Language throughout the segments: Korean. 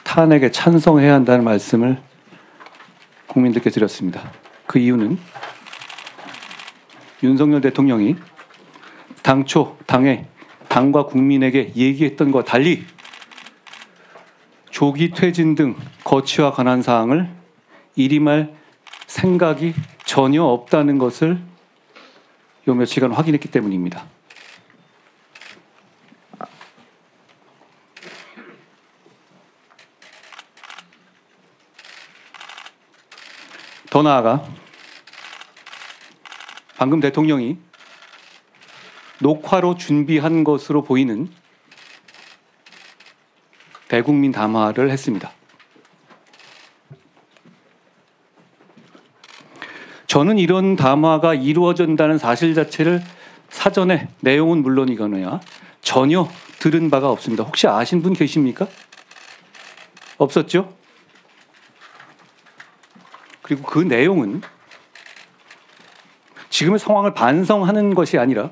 탄핵에 찬성해야 한다는 말씀을 국민들께 드렸습니다. 그 이유는 윤석열 대통령이 당초 당과 국민에게 얘기했던 것과 달리 조기 퇴진 등 거취와 관한 사항을 일임할 생각이 전혀 없다는 것을 요 며칠간 확인했기 때문입니다. 더 나아가 방금 대통령이 녹화로 준비한 것으로 보이는 대국민 담화를 했습니다. 저는 이런 담화가 이루어진다는 사실 자체를 사전에 내용은 물론이거나 전혀 들은 바가 없습니다. 혹시 아신 분 계십니까? 없었죠? 그리고 그 내용은 지금의 상황을 반성하는 것이 아니라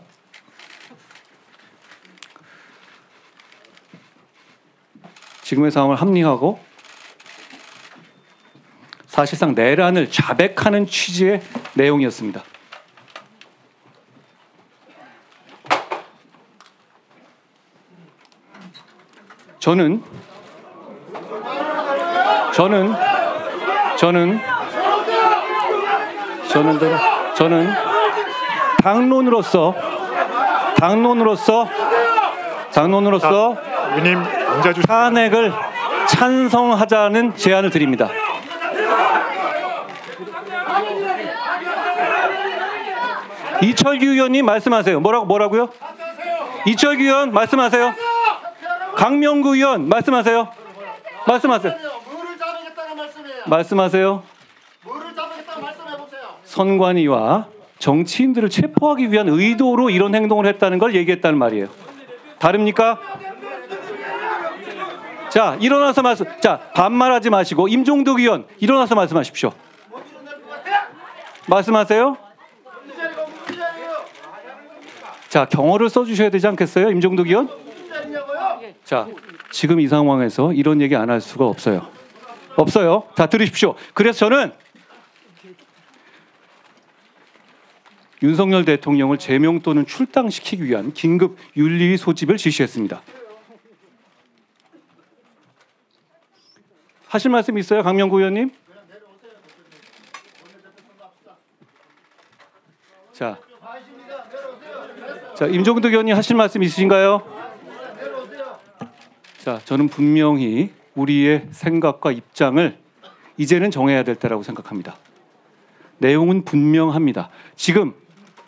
지금의 상황을 합리화하고 사실상 내란을 자백하는 취지의 내용이었습니다. 저는 당론으로서 탄핵을 찬성하자는 제안을 드립니다. 이철규 의원님 말씀하세요. 뭐라고요? 이철규 의원 말씀하세요. 강명구 의원 말씀하세요. 말씀하세요. 선관위와 정치인들을 체포하기 위한 의도로 이런 행동을 했다는 걸 얘기했다는 말이에요. 다릅니까? 자, 일어나서 반말하지 마시고 임종덕 의원 일어나서 말씀하십시오. 말씀하세요. 자, 경어를 써주셔야 되지 않겠어요, 임종덕 의원? 자, 지금 이 상황에서 이런 얘기 안 할 수가 없어요. 자, 들으십시오. 그래서 저는 윤석열 대통령을 제명 또는 출당시키기 위한 긴급 윤리위 소집을 지시했습니다. 하실 말씀 있어요, 강명구 의원님? 자, 임종덕 의원님 하실 말씀 있으신가요? 자, 저는 분명히 우리의 생각과 입장을 이제는 정해야 될 때라고 생각합니다. 내용은 분명합니다. 지금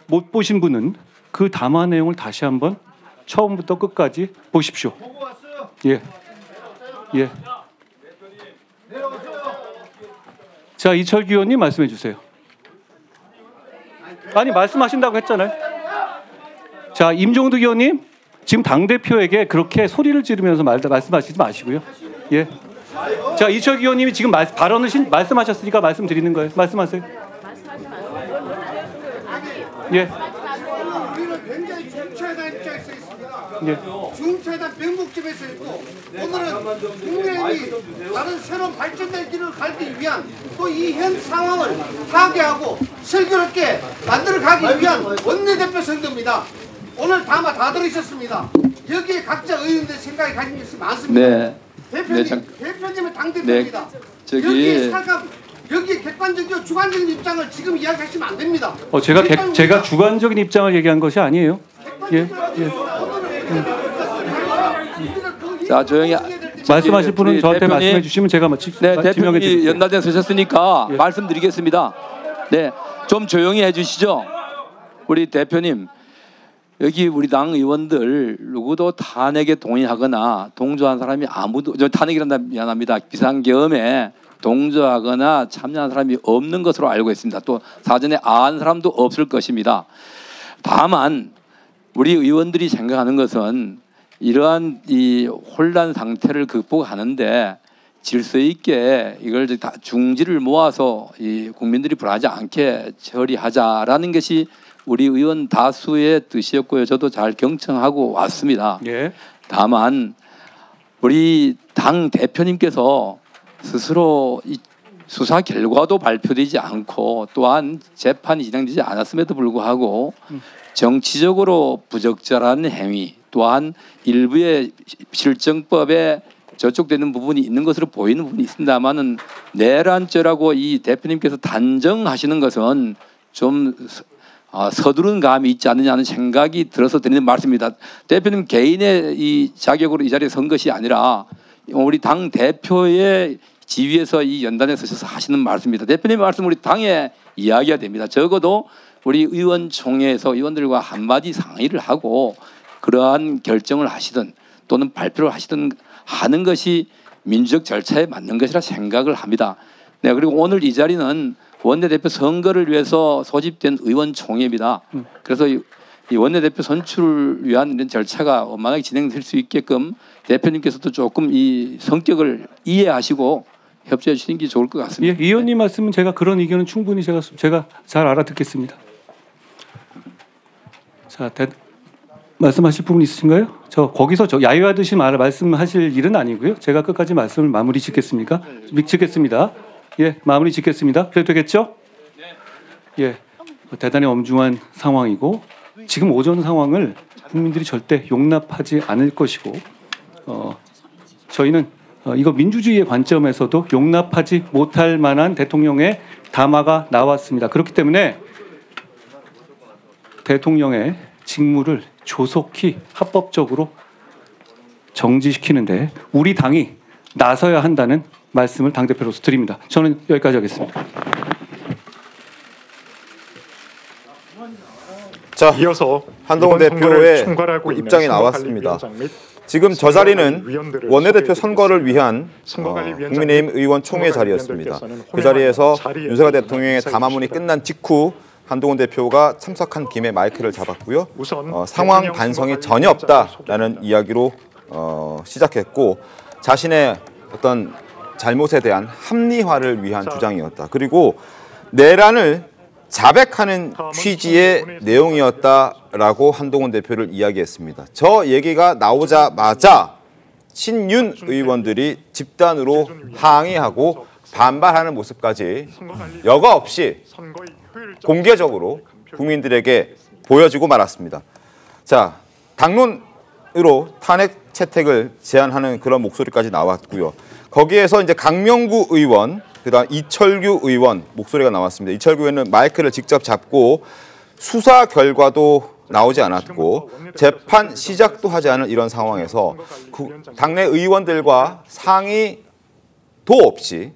못 보신 분은 그 담화 내용을 다시 한번 처음부터 끝까지 보십시오. 예. 자, 이철규 의원님 말씀해 주세요. 아니, 말씀하신다고 했잖아요. 자, 임종득 의원님 지금 당대표에게 그렇게 소리를 지르면서 말씀하시지 마시고요. 예. 자, 이철규 의원님이 지금 발언을 말씀하셨으니까 말씀드리는 거예요. 말씀하세요. 예. 굉장히 중차단 입장에서 있습니다. 예. 중차단 병목집에서 있고 오늘은 국민의힘이 다른 새로운 발전될 길을 가기 위한 또 이 현 상황을 파괴하고 슬기롭게 만들어가기 위한 원내대표 선거입니다. 오늘 담화 다 들으셨습니다. 여기에 각자 의원들 생각이 가진 것이 많습니다. 네. 대표님은 당대표입니다. 네. 여기에 객관적이고 주관적인 입장을 지금 이야기하시면 안 됩니다. 제가 주관적인 입장을 얘기한 것이 아니에요. 예. 자, 조용히 말씀하실 분은 저한테 대표님, 말씀해 주시면 제가 네, 대표님이 드릴게요. 연단에 서셨으니까 예. 말씀드리겠습니다. 네, 좀 조용히 해주시죠. 우리 대표님, 여기 우리 당 의원들 누구도 탄핵에 동의하거나 동조한 사람이 아무도, 탄핵이란다 미안합니다. 비상계엄에 동조하거나 참여한 사람이 없는 것으로 알고 있습니다. 또 사전에 안 사람도 없을 것입니다. 다만 우리 의원들이 생각하는 것은 이러한 이 혼란 상태를 극복하는데 질서 있게 이걸 다 중지를 모아서 이 국민들이 불안하지 않게 처리하자라는 것이 우리 의원 다수의 뜻이었고요. 저도 잘 경청하고 왔습니다. 예. 다만 우리 당 대표님께서 스스로 이 수사 결과도 발표되지 않고 또한 재판이 진행되지 않았음에도 불구하고 정치적으로 부적절한 행위 또한 일부의 실정법에 저촉되는 부분이 있는 것으로 보이는 부분이 있습니다만은 내란죄라고 이 대표님께서 단정하시는 것은 좀 서두른 감이 있지 않느냐는 생각이 들어서 드리는 말씀입니다. 대표님 개인의 이 자격으로 이 자리에 선 것이 아니라 우리 당 대표의 지위에서 이 연단에 서셔서 하시는 말씀입니다. 대표님의 말씀 우리 당에 이야기가 됩니다. 적어도 우리 의원총회에서 의원들과 한마디 상의를 하고 그러한 결정을 하시든 또는 발표를 하시든 하는 것이 민주적 절차에 맞는 것이라 생각을 합니다. 네, 그리고 오늘 이 자리는 원내대표 선거를 위해서 소집된 의원총회입니다. 그래서 이 원내대표 선출을 위한 이런 절차가 원만하게 진행될 수 있게끔 대표님께서도 조금 이 성격을 이해하시고 협조해 주시는 게 좋을 것 같습니다. 예, 의원님 말씀은 제가 그런 의견은 충분히 제가 잘 알아듣겠습니다. 자, 말씀하실 부분 있으신가요? 저 거기서 저 야유하듯이 말씀하실 일은 아니고요. 제가 끝까지 말씀을 마무리 짓겠습니까? 짓겠습니다. 예, 마무리 짓겠습니다. 그래도 되겠죠? 예, 대단히 엄중한 상황이고 지금 오전 상황을 국민들이 절대 용납하지 않을 것이고 저희는 이거 민주주의의 관점에서도 용납하지 못할 만한 대통령의 담화가 나왔습니다. 그렇기 때문에 대통령의 직무를 조속히 합법적으로 정지시키는데 우리 당이 나서야 한다는 말씀을 당대표로서 드립니다. 저는 여기까지 하겠습니다. 자, 이어서 한동훈 대표의 입장이 나왔습니다. 지금 저 자리는 원내대표 선거를 위한 국민의힘 의원총회 자리였습니다. 그 자리에서 윤석열 대통령의 담화문이 끝난 직후 한동훈 대표가 참석한 김에 마이크를 잡았고요. 상황 반성이 전혀 없다라는 이야기로 시작했고 자신의 어떤 잘못에 대한 합리화를 위한 주장이었다. 그리고 내란을 자백하는 취지의 내용이었다라고 한동훈 대표를 이야기했습니다. 저 얘기가 나오자마자 친윤 의원들이 집단으로 항의하고 반발하는 모습까지 여과 없이 공개적으로 국민들에게 보여지고 말았습니다. 자, 당론으로 탄핵 채택을 제안하는 그런 목소리까지 나왔고요. 거기에서 이제 강명구 의원, 그다음 이철규 의원 목소리가 나왔습니다. 이철규 의원은 마이크를 직접 잡고 수사 결과도 나오지 않았고 재판 시작도 하지 않은 이런 상황에서 당내 의원들과 상의도 없이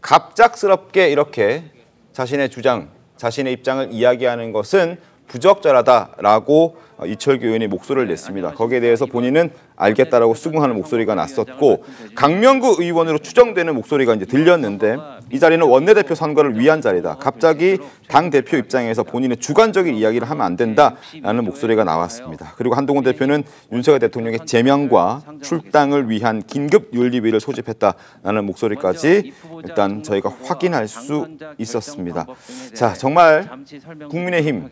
갑작스럽게 이렇게 자신의 주장, 자신의 입장을 이야기하는 것은 부적절하다라고 이철규 의원이 목소리를 냈습니다. 거기에 대해서 본인은 알겠다라고 수긍하는 목소리가 났었고 강명구 의원으로 추정되는 목소리가 이제 들렸는데 이 자리는 원내대표 선거를 위한 자리다. 갑자기 당대표 입장에서 본인의 주관적인 이야기를 하면 안 된다라는 목소리가 나왔습니다. 그리고 한동훈 대표는 윤석열 대통령의 제명과 출당을 위한 긴급윤리위를 소집했다라는 목소리까지 일단 저희가 확인할 수 있었습니다. 자, 정말 국민의힘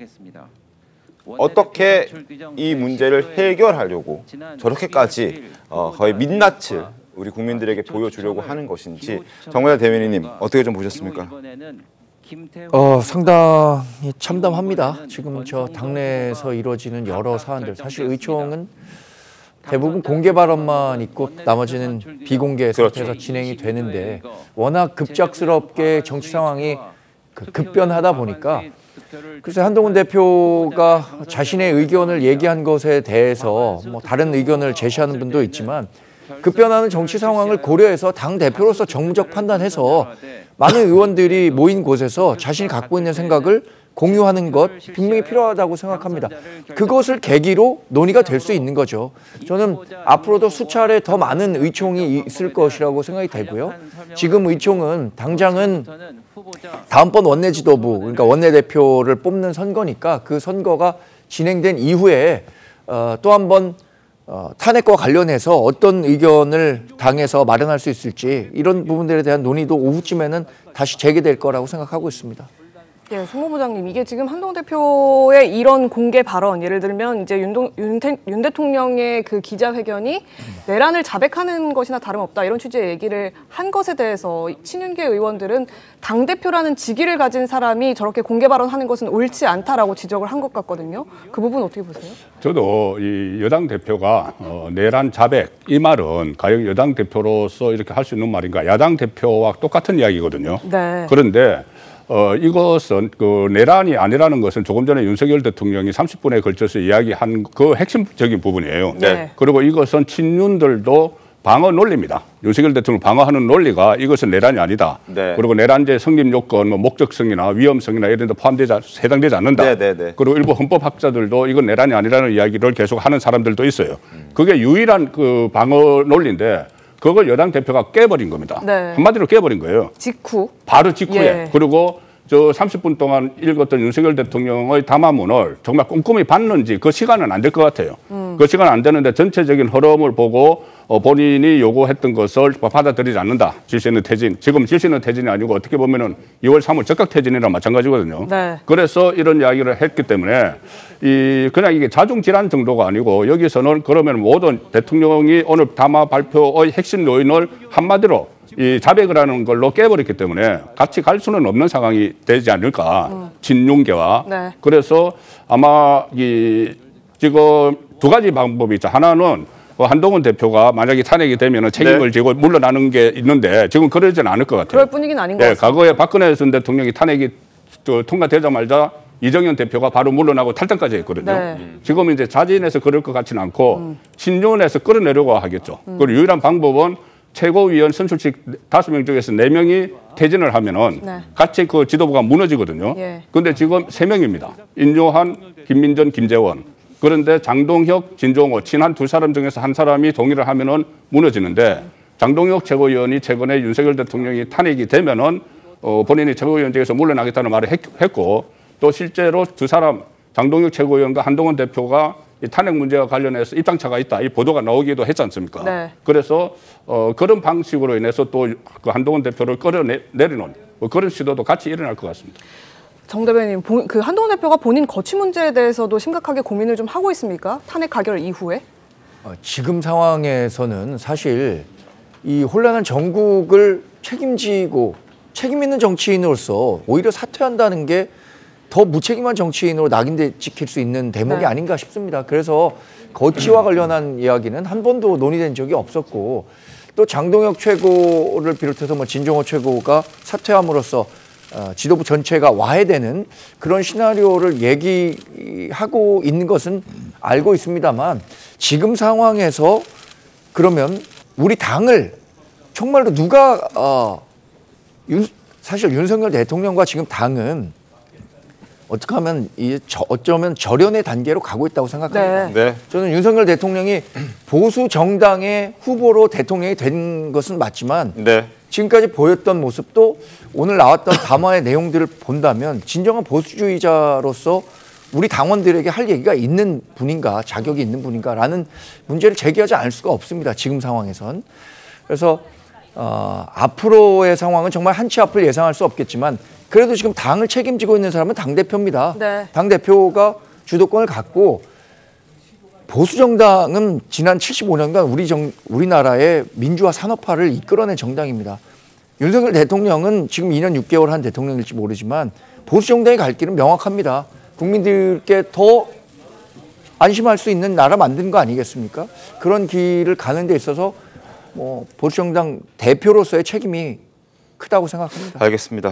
어떻게 이 문제를 해결하려고 저렇게까지 거의 민낯을 우리 국민들에게 보여주려고 하는 것인지 정말 대변인님 어떻게 좀 보셨습니까? 상당히 참담합니다. 지금 저 당내에서 이루어지는 여러 사안들, 사실 의총은 대부분 공개 발언만 있고 나머지는 비공개 상태에서 진행이 되는데 워낙 급작스럽게 정치 상황이 급변하다 보니까 글쎄 한동훈 대표가 자신의 의견을 얘기한 것에 대해서 뭐 다른 의견을 제시하는 분도 있지만 급변하는 정치 상황을 고려해서 당 대표로서 정무적 판단해서 많은 의원들이 모인 곳에서 자신이 갖고 있는 생각을 공유하는 것 분명히 필요하다고 생각합니다. 그것을 계기로 논의가 될 수 있는 거죠. 저는 앞으로도 수차례 더 많은 의총이 있을 것이라고 생각이 되고요. 지금 의총은 당장은 다음번 원내지도부, 그러니까 원내대표를 뽑는 선거니까 그 선거가 진행된 이후에 또 한 번 탄핵과 관련해서 어떤 의견을 당에서 마련할 수 있을지 이런 부분들에 대한 논의도 오후쯤에는 다시 재개될 거라고 생각하고 있습니다. 예, 송모부장님, 이게 지금 한동훈 대표의 이런 공개 발언, 예를 들면 이제 윤 대통령의 그 기자회견이 내란을 자백하는 것이나 다름없다 이런 취지의 얘기를 한 것에 대해서 친윤계 의원들은 당 대표라는 직위를 가진 사람이 저렇게 공개 발언하는 것은 옳지 않다라고 지적을 한 것 같거든요. 그 부분 어떻게 보세요? 저도 이 여당 대표가 내란 자백 이 말은 과연 여당 대표로서 이렇게 할 수 있는 말인가? 야당 대표와 똑같은 이야기거든요. 네. 그런데 이것은 그 내란이 아니라는 것은 조금 전에 윤석열 대통령이 30분에 걸쳐서 이야기한 그 핵심적인 부분이에요. 네. 그리고 이것은 친윤들도 방어 논리입니다. 윤석열 대통령 방어하는 논리가 이것은 내란이 아니다. 네. 그리고 내란죄 성립 요건, 뭐 목적성이나 위험성이나 이런 데 해당되지 않는다. 그리고 일부 헌법학자들도 이건 내란이 아니라는 이야기를 계속 하는 사람들도 있어요. 그게 유일한 그 방어 논리인데 그걸 여당 대표가 깨버린 겁니다. 네. 한마디로 깨버린 거예요. 바로 직후에. 예. 그리고 저 30분 동안 읽었던 윤석열 대통령의 담화문을 정말 꼼꼼히 봤는지 그 시간은 안 될 것 같아요. 그 시간 안 되는데 전체적인 흐름을 보고 본인이 요구했던 것을 받아들이지 않는다. 질시는 퇴진. 지금 질시는 퇴진이 아니고 어떻게 보면은 2월 3월 적각 퇴진이랑 마찬가지거든요. 네. 그래서 이런 이야기를 했기 때문에 그냥 이게 자중 질환 정도가 아니고 여기서는 그러면 모든 대통령이 오늘 담화 발표의 핵심 요인을 한마디로 이 자백을 하는 걸로 깨버렸기 때문에 같이 갈 수는 없는 상황이 되지 않을까. 친윤계와. 네. 그래서 아마 지금 두 가지 방법이 있죠. 하나는 한동훈 대표가 만약에 탄핵이 되면 책임을 지고 물러나는 게 있는데 지금 그러지는 않을 것 같아요. 그럴 분위기는 아닌 것 같습니다. 과거에 박근혜 전 대통령이 탄핵이 통과되자마자 이정현 대표가 바로 물러나고 탈당까지 했거든요. 네. 지금 이제 자진해서 그럴 것 같지는 않고 신윤에서 끌어내려고 하겠죠. 그리고 유일한 방법은 최고위원 선출직 5명 중에서 4명이 퇴진을 하면은 네. 같이 그 지도부가 무너지거든요. 예. 그런데 지금 3명입니다. 인요한, 김민전, 김재원. 그런데 장동혁, 진종호, 친한 두 사람 중에서 한 사람이 동의를 하면은 무너지는데 장동혁 최고위원이 최근에 윤석열 대통령이 탄핵이 되면은 본인이 최고위원직에서 물러나겠다는 말을 했고 또 실제로 두 사람 장동혁 최고위원과 한동훈 대표가 이 탄핵 문제와 관련해서 입장차가 있다. 이 보도가 나오기도 했지 않습니까? 네. 그래서 그런 방식으로 인해서 또 그 한동훈 대표를 끌어내리는 그런 시도도 같이 일어날 것 같습니다. 정 대변인, 그 한동훈 대표가 본인 거취 문제에 대해서도 심각하게 고민을 좀 하고 있습니까? 탄핵 가결 이후에? 지금 상황에서는 사실 이 혼란한 전국을 책임지고 책임 있는 정치인으로서 오히려 사퇴한다는 게 더 무책임한 정치인으로 낙인돼 찍힐 수 있는 대목이 네. 아닌가 싶습니다. 그래서 거취와 관련한 이야기는 한 번도 논의된 적이 없었고 또 장동혁 최고를 비롯해서 뭐 진종호 최고가 사퇴함으로써 지도부 전체가 와해되는 그런 시나리오를 얘기하고 있는 것은 알고 있습니다만 지금 상황에서 그러면 우리 당을 정말로 누가 사실 윤석열 대통령과 지금 당은 어떻게 하면 어쩌면 절연의 단계로 가고 있다고 생각합니다. 네. 저는 윤석열 대통령이 보수 정당의 후보로 대통령이 된 것은 맞지만 지금까지 보였던 모습도 오늘 나왔던 담화의 내용들을 본다면 진정한 보수주의자로서 우리 당원들에게 할 얘기가 있는 분인가, 자격이 있는 분인가라는 문제를 제기하지 않을 수가 없습니다. 지금 상황에선. 그래서 앞으로의 상황은 정말 한치 앞을 예상할 수 없겠지만 그래도 지금 당을 책임지고 있는 사람은 당대표입니다. 네. 당대표가 주도권을 갖고 보수정당은 지난 75년간 우리나라의 민주화 산업화를 이끌어낸 정당입니다. 윤석열 대통령은 지금 2년 6개월 한 대통령일지 모르지만 보수정당의 갈 길은 명확합니다. 국민들께 더 안심할 수 있는 나라 만드는 거 아니겠습니까? 그런 길을 가는 데 있어서 뭐 보수정당 대표로서의 책임이 크다고 생각합니다. 알겠습니다.